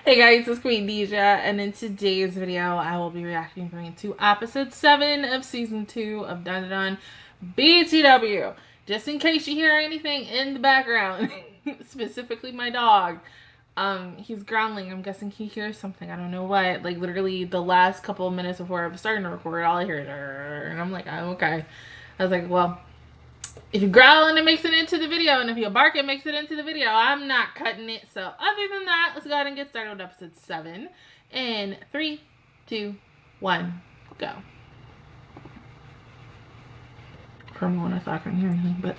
Hey guys, it's Queendija, and in today's video, I will be reacting to episode 7 of season 2 of Dandadan BTW. Just in case you hear anything in the background, specifically my dog, he's growling. I'm guessing he hears something. I don't know what. Like literally, the last couple of minutes before I was starting to record, all I hear is, and I'm like, oh, okay. I was like, well, if you growl and it makes it into the video, and if you bark it makes it into the video, I'm not cutting it. So other than that, let's go ahead and get started with episode 7. In 3, 2, 1, go. For a moment I thought I couldn't hear anything, but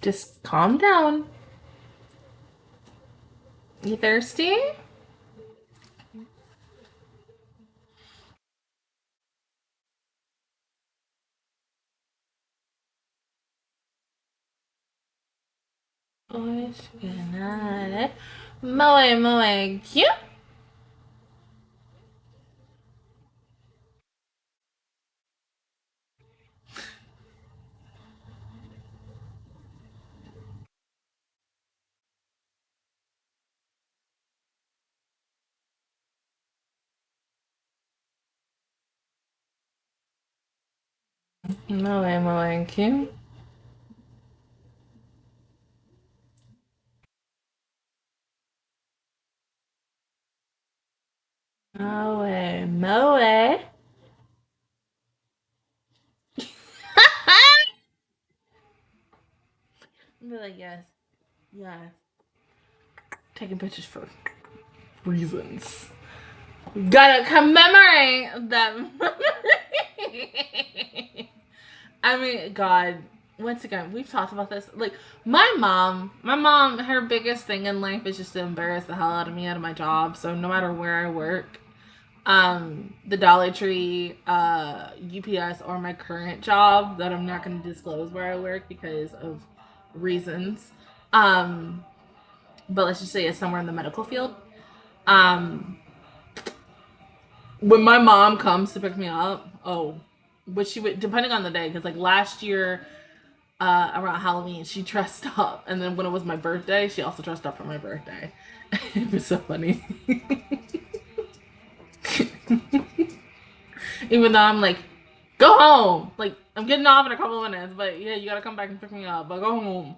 just calm down. You thirsty? Muy cute. Muy cute. Moe. Be like, yes, yes. Taking pictures for reasons. Gotta commemorate them. I mean, God. Once again, we've talked about this. Like, my mom, her biggest thing in life is just to embarrass the hell out of me out of my job. So no matter where I work, the Dollar Tree, UPS, or my current job that I'm not going to disclose where I work because of reasons. But let's just say it's somewhere in the medical field. Um, when my mom comes to pick me up, but she would, depending on the day, because like last year, around Halloween, she dressed up, and then when it was my birthday, she also dressed up for my birthday. It was so funny. Even though I'm like, go home. Like, I'm getting off in a couple of minutes, but yeah, you gotta come back and pick me up. But go home.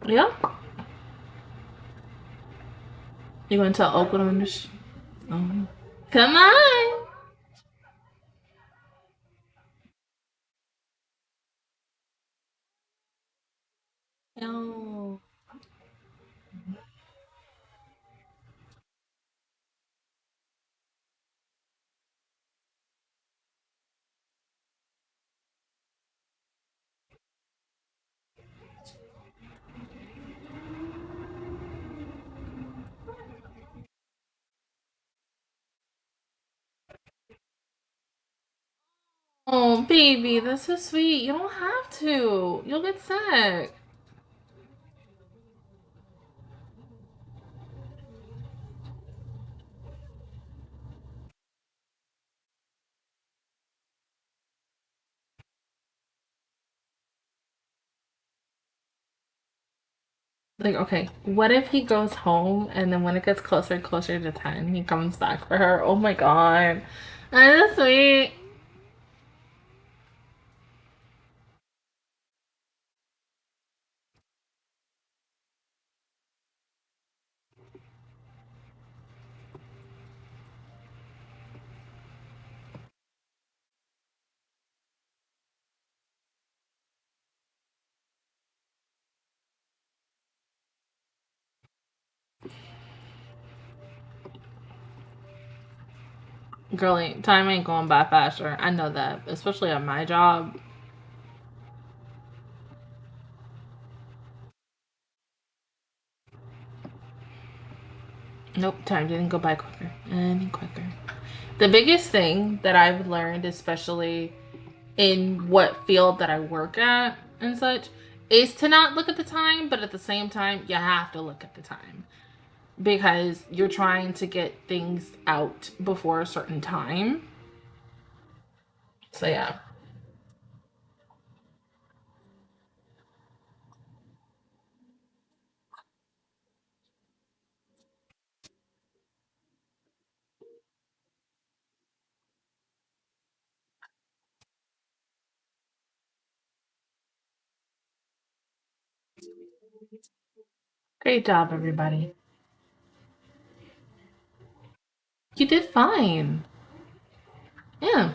Yeah. You gonna tell Oakland? Oh. Come on. Oh. Oh, baby, that's so sweet. You don't have to. You'll get sick. Like, okay, what if he goes home and then when it gets closer and closer to 10, he comes back for her? Oh my god. That's sweet. Girlie, time ain't going by faster. I know that, especially at my job. Nope, time didn't go by quicker. Any quicker. The biggest thing that I've learned, especially in what field that I work at and such, is to not look at the time, but at the same time, you have to look at the time because you're trying to get things out before a certain time. So, yeah. Great job, everybody. You did fine. Yeah.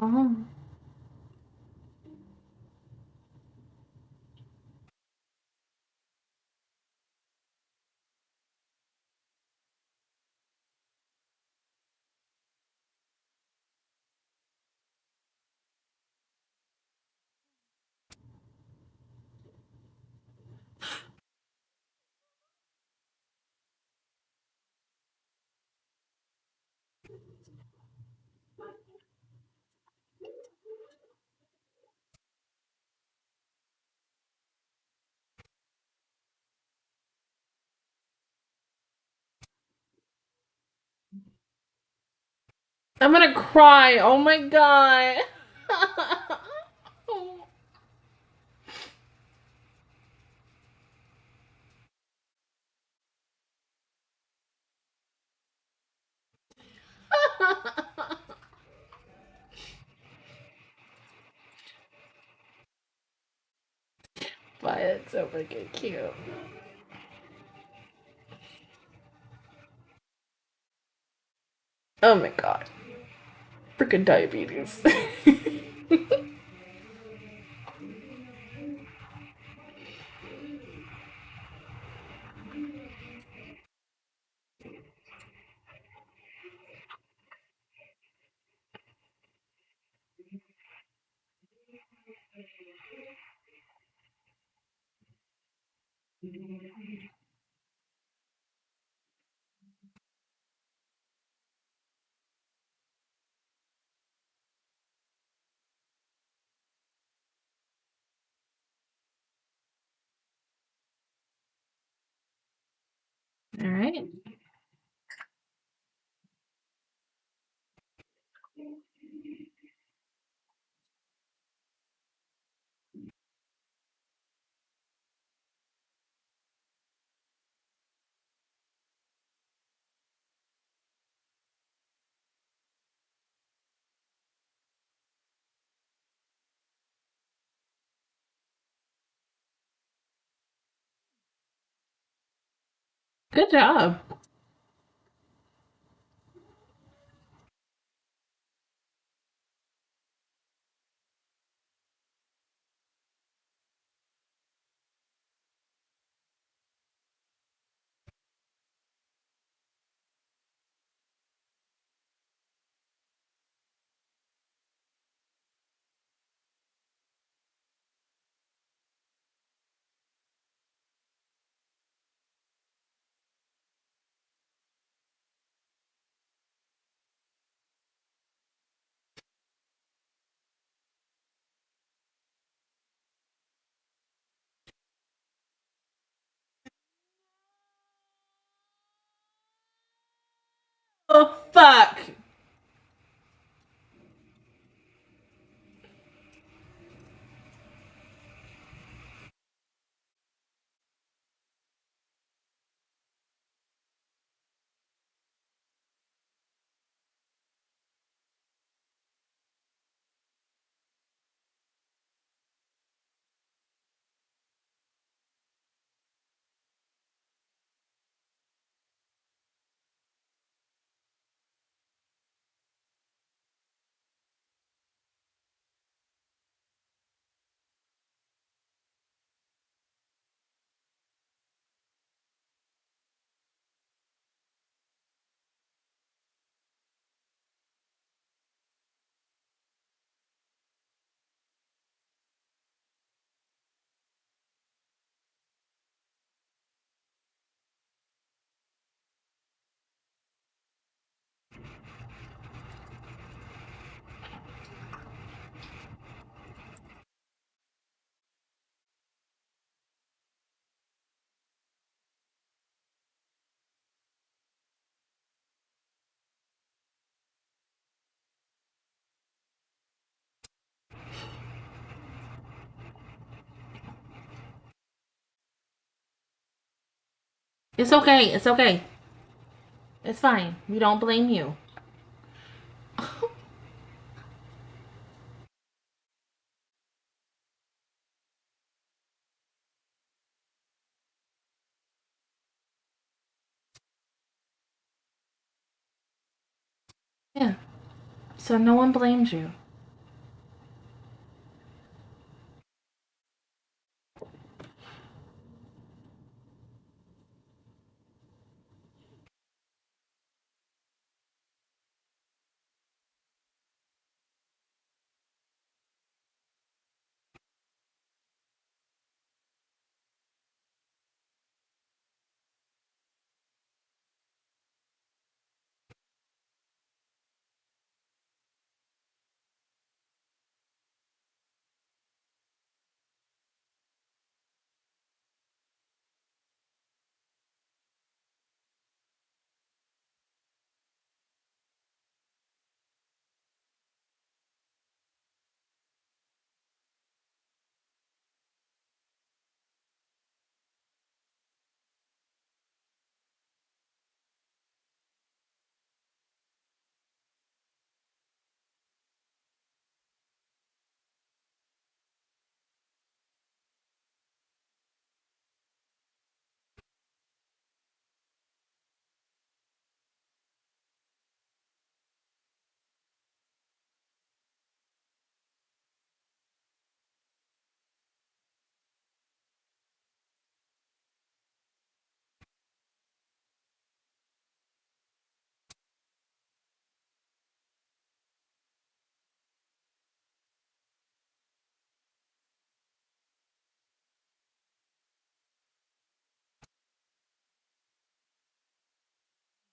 Oh. I'm gonna cry. Oh my god. But it's so freaking cute. Oh my god. Freaking diabetes. All right. Good job. Oh, fuck. It's okay. It's okay. It's fine. We don't blame you. Yeah. So no one blames you.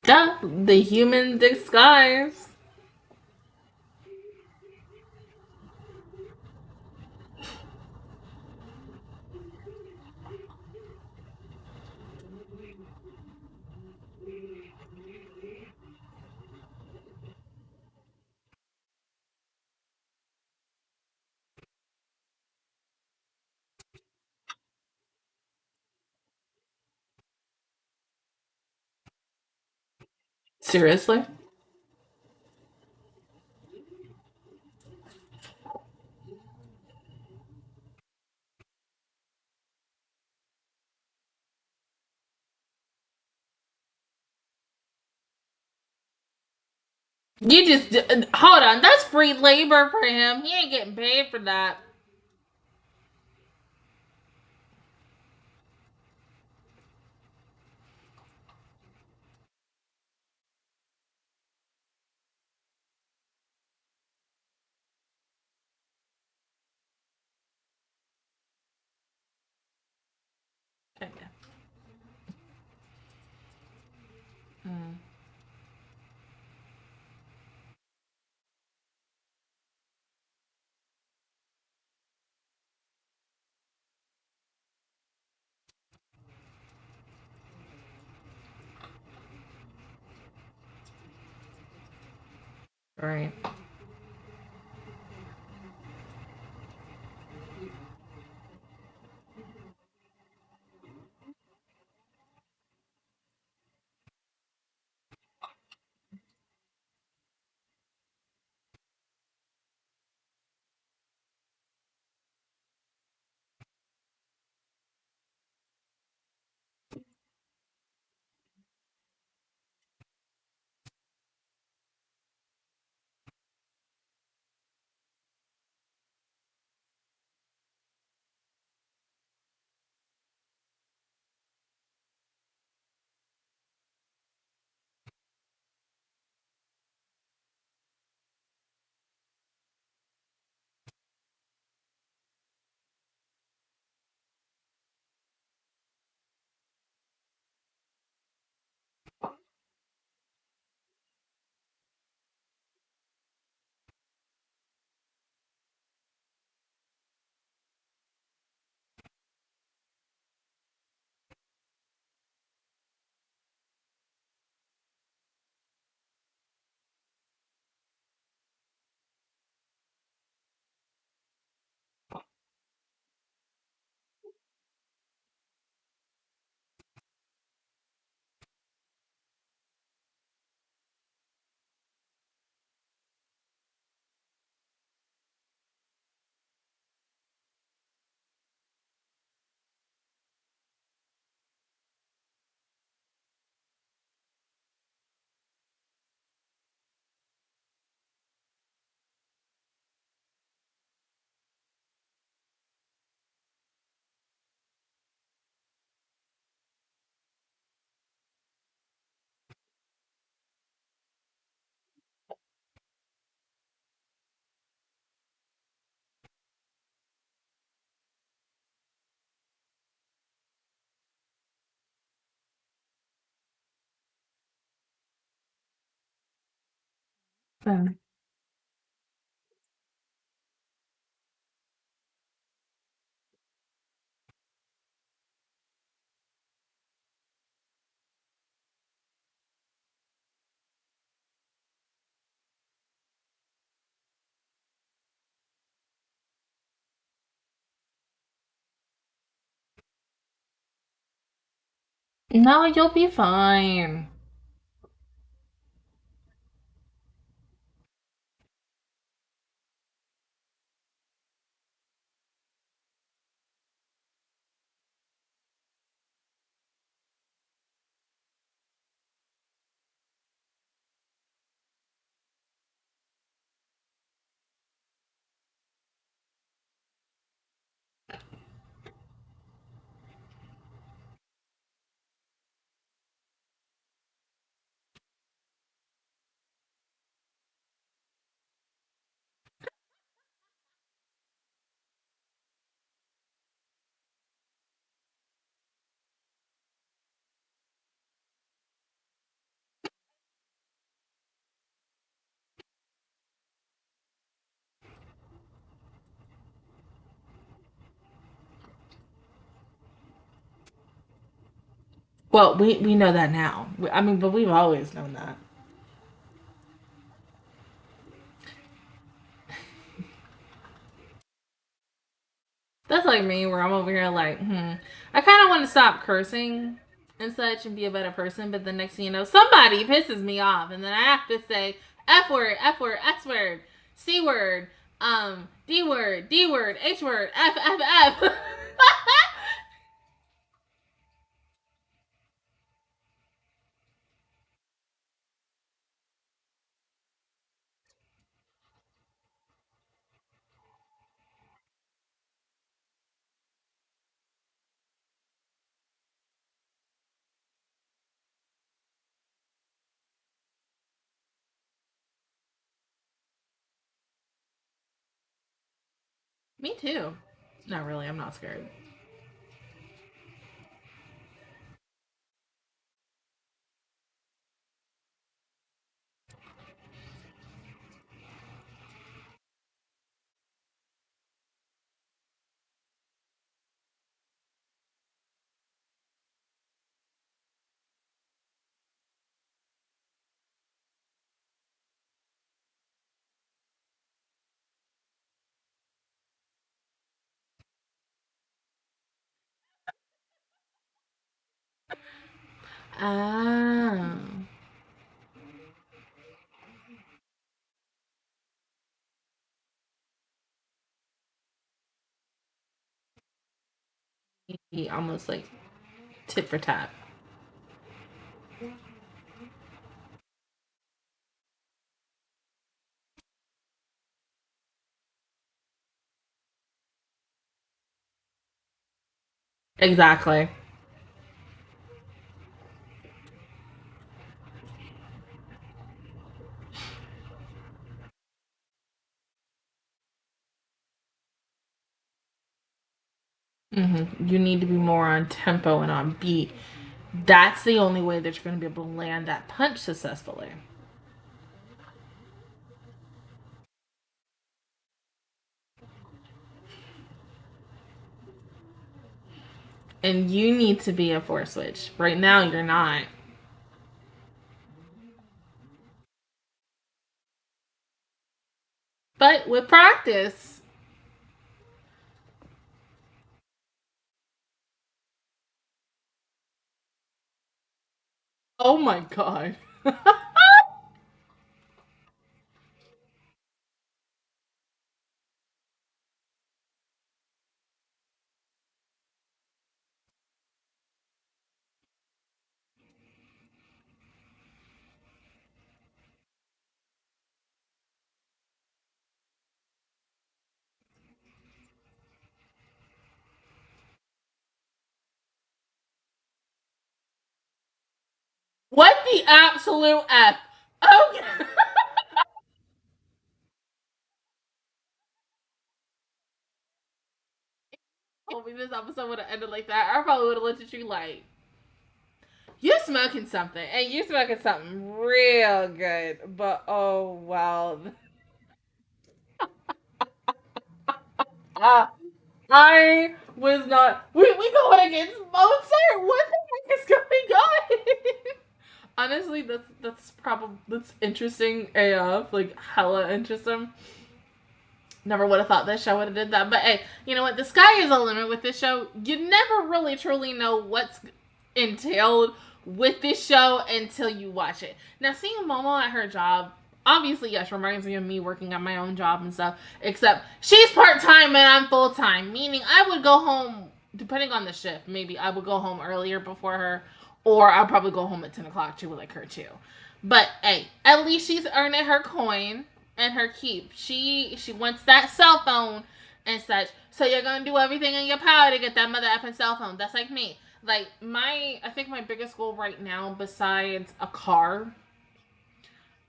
Yeah, the human disguise. Seriously? You just hold on. That's free labor for him. He ain't getting paid for that. Okay. Mm. Right. Mm. No, you'll be fine. Well, we know that now. I mean, but we've always known that. That's like me, where I'm over here like, I kind of want to stop cursing and such and be a better person, but the next thing you know, somebody pisses me off, and then I have to say F word, S word, C word, D word, D word, H word, F. Me too. Not really. I'm not scared. Ah. He almost like tit for tat. Exactly. You need to be more on tempo and on beat. That's the only way that you're going to be able to land that punch successfully. And you need to be a four switch. Right now, you're not. But with practice, oh my god. What the absolute F? Okay. Told me this episode would have ended like that, I probably would have looked at you like, you smoking something, and you smoking something real good. But oh well, uh, I was not. We going against Mozart. What the heck is going on? Honestly, that's probably that's interesting AF. Like hella interesting. Never would have thought this show would have did that. But hey, you know what? The sky is the limit with this show. You never really truly know what's entailed with this show until you watch it. Now, seeing Momo at her job, obviously, yes, reminds me of me working at my own job and stuff. Except she's part time and I'm full time, meaning I would go home depending on the shift. Maybe I would go home earlier before her, or I'll probably go home at 10 o'clock too, like her too. But hey, at least she's earning her coin and her keep. She wants that cell phone and such. So you're gonna do everything in your power to get that mother effing cell phone. That's like me. Like I think my biggest goal right now, besides a car,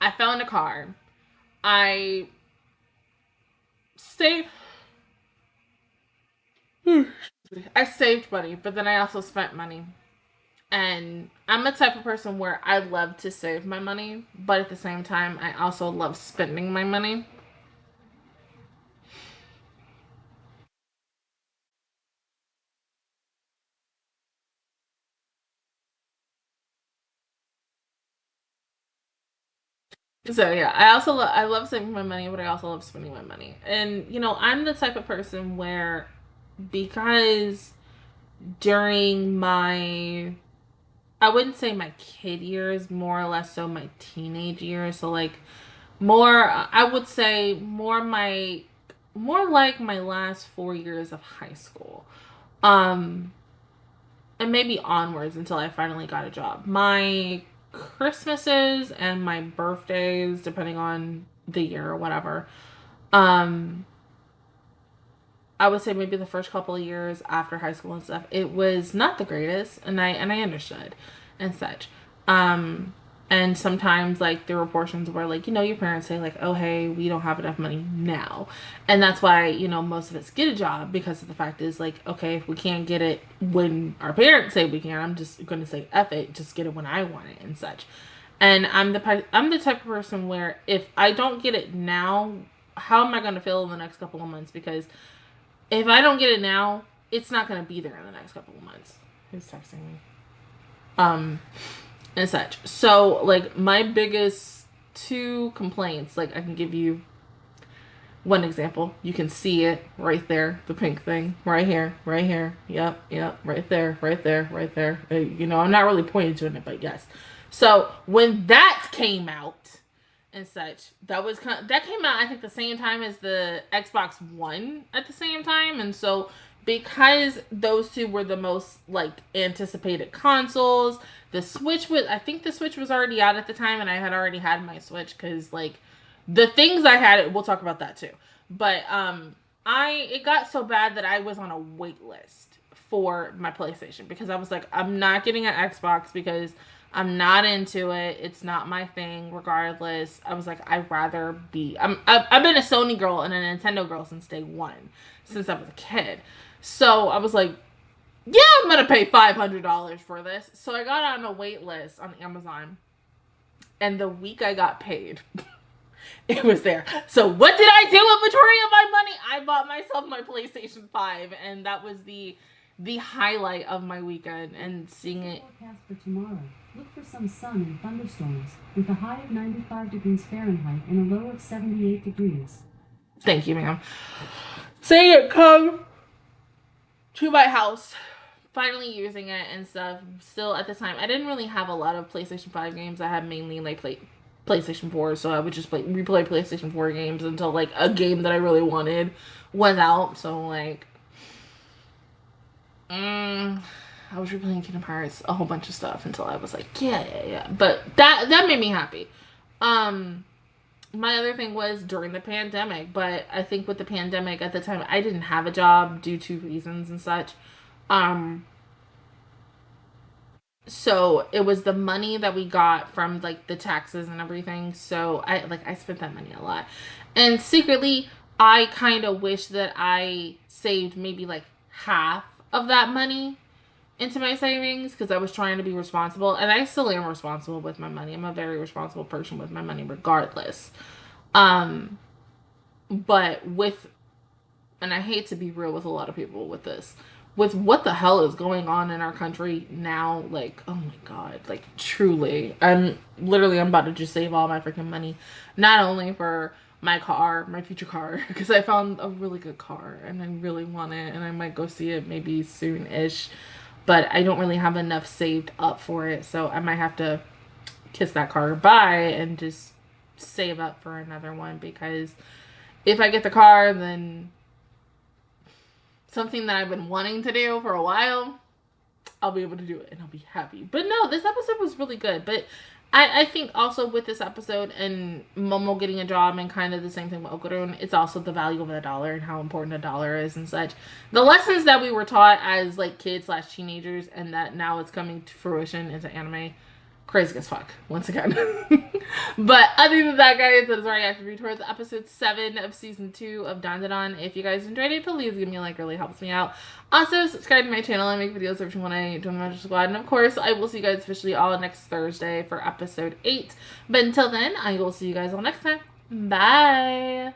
I found a car. I saved. I saved money, but then I also spent money. And I'm the type of person where I love to save my money, but at the same time, I also love spending my money. So yeah, I love saving my money, but I also love spending my money. And I'm the type of person where, because during my, I wouldn't say my kid years, more or less so my teenage years. So like more, I would say more like my last 4 years of high school. Um, and maybe onwards until I finally got a job. My Christmases and my birthdays, depending on the year or whatever, um, I would say maybe the first couple of years after high school and stuff, it was not the greatest, and I understood and such. Um, And sometimes, like, there were portions where, like, you know, your parents say, like, oh, hey, we don't have enough money now. And that's why, you know, most of us get a job, because of the fact is, like, okay, if we can't get it when our parents say we can, I'm just going to say, F it, just get it when I want it and such. And I'm the type of person where if I don't get it now, how am I going to feel in the next couple of months? Because if I don't get it now, it's not going to be there in the next couple of months. Who's texting me? And such. So, like, my biggest 2 complaints, like, I can give you one example. You can see it right there, the pink thing, right here, right here. Yep, right there, right there, right there. You know, I'm not really pointing to it, but yes. So, when that came out and such, that came out, I think, the same time as the Xbox One at the same time. And so, because those 2 were the most, like, anticipated consoles, I think the Switch was already out at the time, and I had already had my Switch, because, like, the things I had, we'll talk about that too. But, it got so bad that I was on a wait list for my PlayStation, because I was like, I'm not getting an Xbox because I'm not into it. It's not my thing, regardless. I was like, I've been a Sony girl and a Nintendo girl since day one, since I was a kid. So I was like, yeah, I'm going to pay $500 for this. So I got on a wait list on Amazon. And the week I got paid, it was there. So what did I do with majority of my money? I bought myself my PlayStation 5. And that was the highlight of my weekend. And seeing it. Forecast for tomorrow. Look for some sun and thunderstorms with a high of 95 degrees Fahrenheit and a low of 78 degrees. Thank you, ma'am. Seeing it come to my house, finally using it and stuff. Still, at the time, I didn't really have a lot of PlayStation 5 games. I had mainly, like, PlayStation 4, so I would just replay PlayStation 4 games until, like, a game that I really wanted was out. So, like, I was replaying Kingdom Hearts, a whole bunch of stuff, until I was like, yeah. But that made me happy. My other thing was during the pandemic, but I think with the pandemic at the time, I didn't have a job due to reasons and such. So it was the money that we got from, like, the taxes and everything. So I spent that money a lot. And secretly, I kind of wish that I saved maybe, like, half of that money into my savings, because I was trying to be responsible, and I still am responsible with my money. I'm a very responsible person with my money regardless. But and I hate to be real with a lot of people with this, with what the hell is going on in our country now, like, oh my God, like, truly, I'm about to just save all my freaking money, not only for my future car, because I found a really good car, and I really want it, and I might go see it maybe soon-ish, but I don't really have enough saved up for it, so I might have to kiss that car goodbye and just save up for another one, because if I get the car, then something that I've been wanting to do for a while, I'll be able to do it, and I'll be happy. But no, this episode was really good, but I think also with this episode and Momo getting a job and kind of the same thing with Okurun, it's also the value of a dollar and how important a dollar is and such. The lessons that we were taught as, like, kids/teenagers, and that now it's coming to fruition into anime, crazy as fuck, once again. But other than that, guys, that is our reaction review towards episode 7 of season 2 of Dandadan. If you guys enjoyed it, please give me a like, really helps me out. Also, subscribe to my channel. I make videos every time I join the Magic Squad. And of course, I will see you guys officially all next Thursday for episode 8. But until then, I will see you guys all next time. Bye!